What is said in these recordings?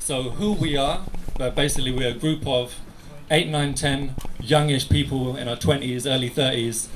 So who we are, basically we're a group of 8, 9, 10 youngish people in our 20s, early 30s.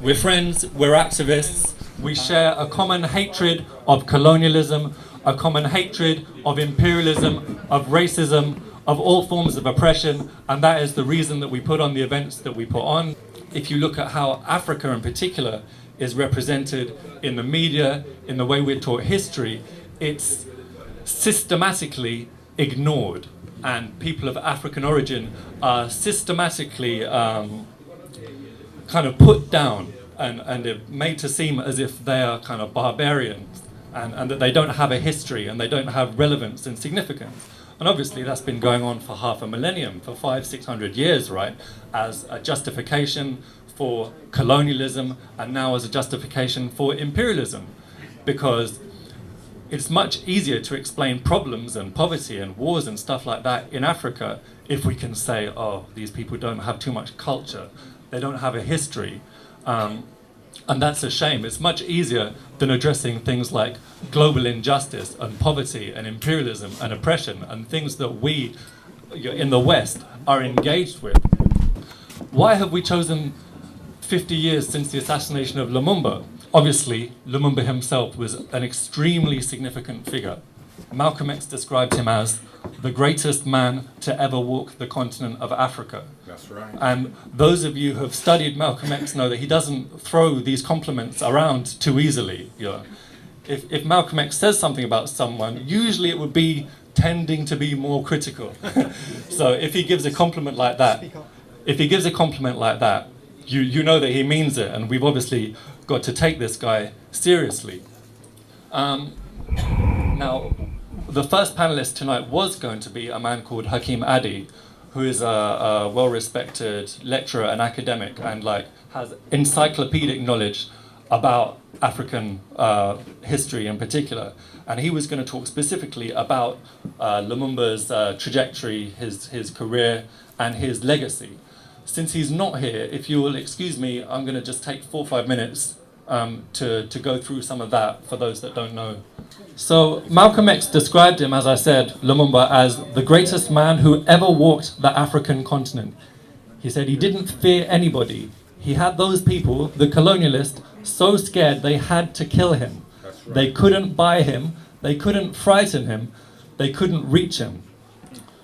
We're friends, we're activists, we share a common hatred of colonialism, a common hatred of imperialism, of racism, of all forms of oppression, and that is the reason that we put on the events that we put on. If you look at how Africa in particular is represented in the media, in the way we're taught history, it's systematically ignored, and people of African origin are systematically kind of put down and made to seem as if they are kind of barbarians and that they don't have a history and they don't have relevance and significance. And obviously that's been going on for half a millennium, for 500-600 years, right, as a justification for colonialism and now as a justification for imperialism, because it's much easier to explain problems and poverty and wars and stuff like that in Africa if we can say, oh, these people don't have too much culture, they don't have a history, and that's a shame. It's much easier than addressing things like global injustice and poverty and imperialism and oppression and things that we in the West are engaged with. Why have we chosen 50 years since the assassination of Lumumba? Obviously, Lumumba himself was an extremely significant figure. Malcolm X described him as the greatest man to ever walk the continent of Africa. That's right. And those of you who have studied Malcolm X know that he doesn't throw these compliments around too easily. You know, if Malcolm X says something about someone, usually it would be tending to be more critical. So if he gives a compliment like that, you know that he means it, and we've obviously got to take this guy seriously. Now, the first panelist tonight was going to be a man called Hakim Adi, who is a well-respected lecturer and academic and has encyclopedic knowledge about African history in particular. And he was going to talk specifically about Lumumba's trajectory, his career, and his legacy. Since he's not here, if you will excuse me, I'm going to just take 4 or 5 minutes to go through some of that for those that don't know. So Malcolm X described him, as I said, Lumumba, as the greatest man who ever walked the African continent. He said he didn't fear anybody. He had those people, the colonialists, so scared they had to kill him. That's right. They couldn't buy him, they couldn't frighten him, they couldn't reach him.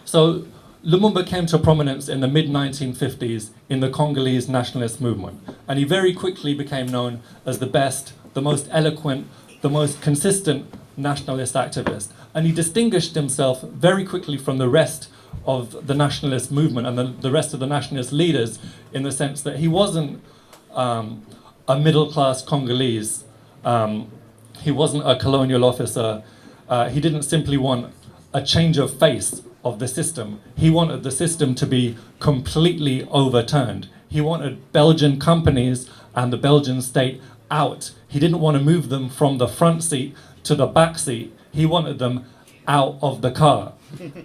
So Lumumba came to prominence in the mid-1950s in the Congolese nationalist movement, and he very quickly became known as the best, the most eloquent, the most consistent nationalist activist. And he distinguished himself very quickly from the rest of the nationalist movement and the rest of the nationalist leaders, in the sense that he wasn't a middle-class Congolese. He wasn't a colonial officer. He didn't simply want a change of face of the system. He wanted the system to be completely overturned. He wanted Belgian companies and the Belgian state out. He didn't want to move them from the front seat to the back seat. He wanted them out of the car.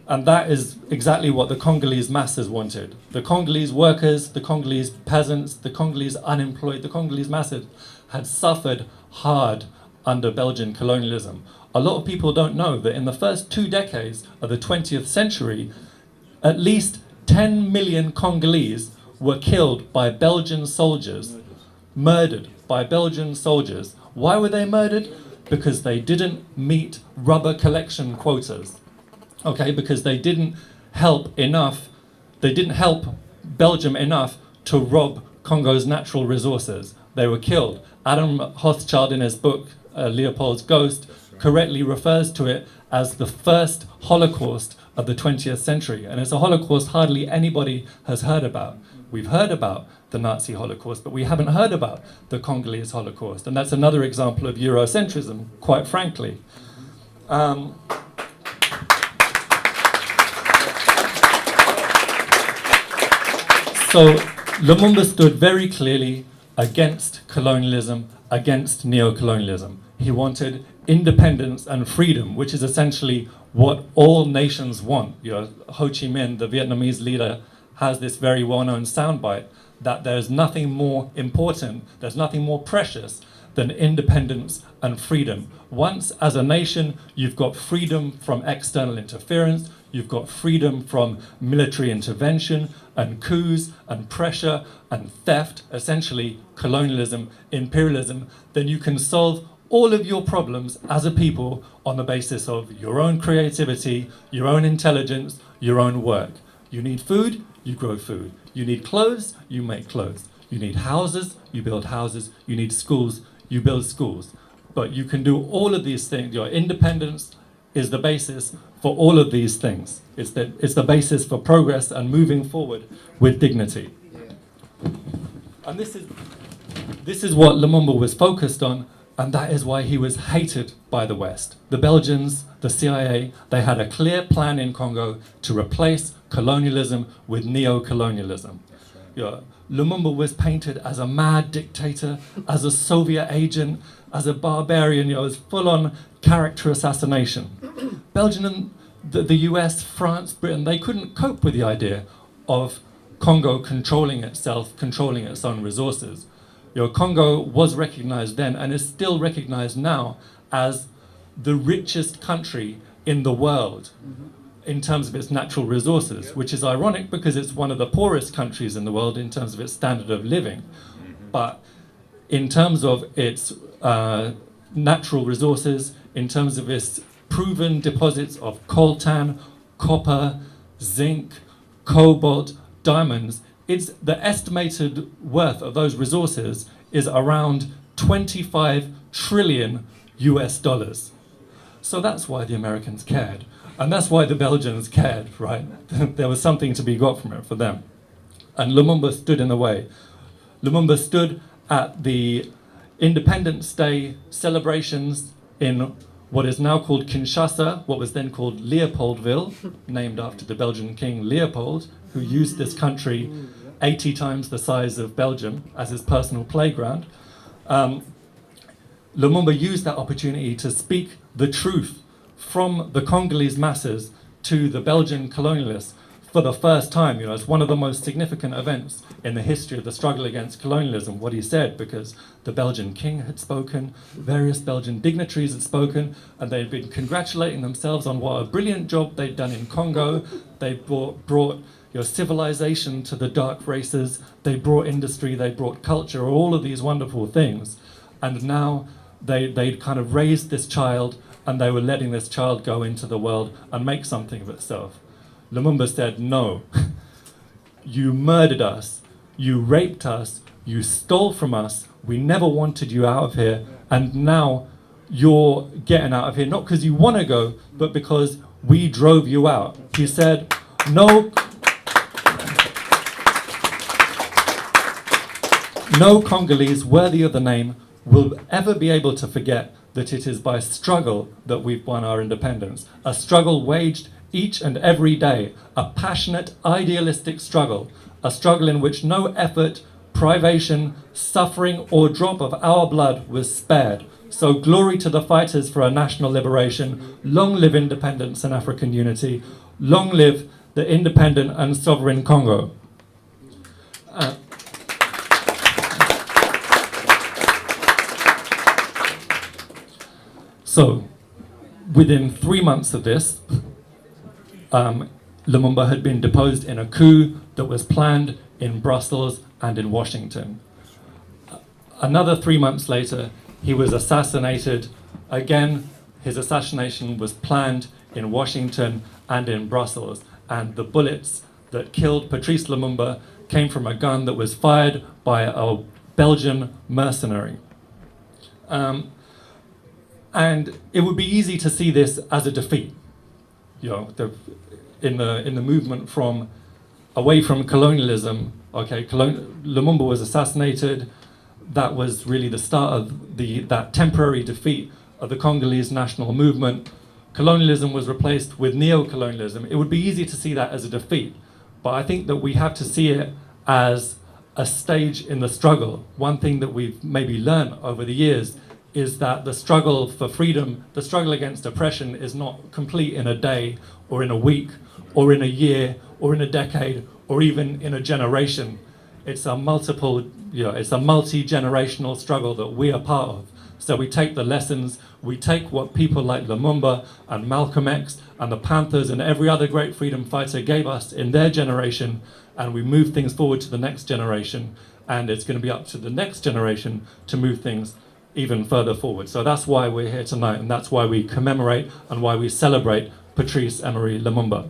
And that is exactly what the Congolese masses wanted. The Congolese workers, the Congolese peasants, the Congolese unemployed, the Congolese masses had suffered hard under Belgian colonialism. A lot of people don't know that in the first 2 decades of the 20th century, at least 10 million Congolese were killed by Belgian soldiers, murdered by Belgian soldiers. Why were they murdered? Because they didn't meet rubber collection quotas. Okay, because they didn't help Belgium enough to rob Congo's natural resources. They were killed. Adam Hochschild, in his book, Leopold's Ghost, correctly refers to it as the first Holocaust of the 20th century. And it's a Holocaust hardly anybody has heard about. We've heard about the Nazi Holocaust, but we haven't heard about the Congolese Holocaust. And that's another example of Eurocentrism, quite frankly. So Lumumba stood very clearly against colonialism, against neocolonialism. He wanted independence and freedom, which is essentially what all nations want. You know, Ho Chi Minh, the Vietnamese leader, has this very well-known soundbite that there's nothing more important, there's nothing more precious than independence and freedom. Once, as a nation, you've got freedom from external interference, you've got freedom from military intervention and coups and pressure and theft, essentially colonialism, imperialism, then you can solve all of your problems as a people on the basis of your own creativity, your own intelligence, your own work. You need food, you grow food. You need clothes, you make clothes. You need houses, you build houses. You need schools, you build schools. But you can do all of these things. Your independence is the basis for all of these things. It's the basis for progress and moving forward with dignity. And this is what Lumumba was focused on, and that is why he was hated by the West. The Belgians, the CIA, they had a clear plan in Congo to replace colonialism with neocolonialism. Lumumba was painted as a mad dictator, as a Soviet agent, as a barbarian. It was full-on character assassination. Belgium and the US, France, Britain, they couldn't cope with the idea of Congo controlling itself, controlling its own resources. Congo was recognized then and is still recognized now as the richest country in the world in terms of its natural resources, which is ironic because it's one of the poorest countries in the world in terms of its standard of living. But in terms of its natural resources, in terms of its proven deposits of coltan, copper, zinc, cobalt, diamonds, it's the estimated worth of those resources is around 25 trillion US dollars. So that's why the Americans cared. And that's why the Belgians cared, right? There was something to be got from it for them. And Lumumba stood in the way. Lumumba stood at the Independence Day celebrations in what is now called Kinshasa, what was then called Leopoldville, named after the Belgian king Leopold, who used this country 80 times the size of Belgium as his personal playground. Lumumba used that opportunity to speak the truth from the Congolese masses to the Belgian colonialists for the first time. It's one of the most significant events in the history of the struggle against colonialism, what he said, because the Belgian king had spoken, various Belgian dignitaries had spoken, and they'd been congratulating themselves on what a brilliant job they'd done in Congo. They brought civilization to the dark races, they brought industry, they brought culture, all of these wonderful things. And now they'd kind of raised this child, and they were letting this child go into the world and make something of itself. Lumumba said, no, you murdered us, you raped us, you stole from us, we never wanted you out of here, and now you're getting out of here, not because you want to go, but because we drove you out. He said, no Congolese worthy of the name will ever be able to forget that it is by struggle that we've won our independence. A struggle waged each and every day, a passionate, idealistic struggle, a struggle in which no effort, privation, suffering, or drop of our blood was spared. So glory to the fighters for our national liberation. Long live independence and African unity. Long live the independent and sovereign Congo. So, within 3 months of this, Lumumba had been deposed in a coup that was planned in Brussels and in Washington. Another 3 months later, he was assassinated. Again, his assassination was planned in Washington and in Brussels, and the bullets that killed Patrice Lumumba came from a gun that was fired by a Belgian mercenary. And it would be easy to see this as a defeat. In the movement from away from colonialism, Lumumba was assassinated. That was really the start of that temporary defeat of the Congolese national movement. Colonialism was replaced with neocolonialism. It would be easy to see that as a defeat, but I think that we have to see it as a stage in the struggle. One thing that we've maybe learned over the years is that the struggle for freedom, the struggle against oppression is not complete in a day or in a week or in a year or in a decade or even in a generation. it's a it's a multi-generational struggle that we are part of. So we take the lessons, we take what people like Lumumba and Malcolm X and the Panthers and every other great freedom fighter gave us in their generation, and we move things forward to the next generation. And it's going to be up to the next generation to move things even further forward. So that's why we're here tonight, and that's why we commemorate and why we celebrate Patrice Emery Lumumba.